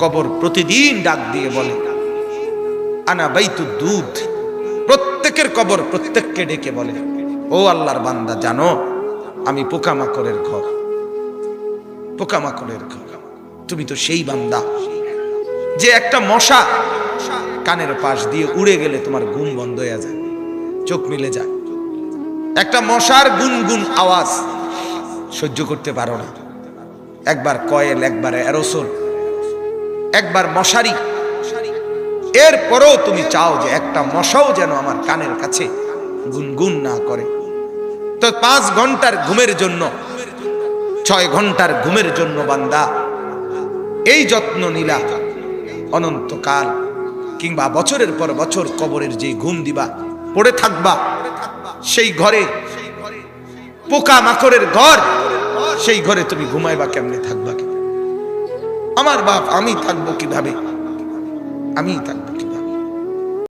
কবর প্রতিদিন ডাক দিয়ে বলে আনা বাইতুদ দুধ। প্রত্যেকের কবর প্রত্যেককে ডেকে বলে, ও আল্লাহর বান্দা, জানো আমি পোকামাকড়ের ঘর, পোকামাকড়ের ঘর। তুমি তো সেই বান্দা যে একটা মশা কানের পাশ দিয়ে উড়ে গেলে তোমার ঘুম বন্ধ হয়ে যায়, চোখ মিলে যায়। একটা মশার গুনগুন আওয়াজ সহ্য করতে পারো না। একবার কয়েল, একবার অ্যারোসোল, একবার মশারি, এরপরেও তুমি চাও যে একটা মশাও যেন আমার কানের কাছে গুনগুন না করে। তো 5 ঘন্টার ঘুমের জন্য, 6 ঘন্টার ঘুমের জন্য বান্দা এই যত্ন নিলা, অনন্তকাল কিংবা বছরের পর বছর কবরের যে ঘুম দিবা, পড়ে থাকবা সেই ঘরে, পোকা মাকড়ের ঘর, সেই ঘরে তুমি ঘুমাইবা কেমনে, থাকবা কি? আমার বাপ, আমি থাকবো কিভাবে? আমি থাকবো কিভাবে?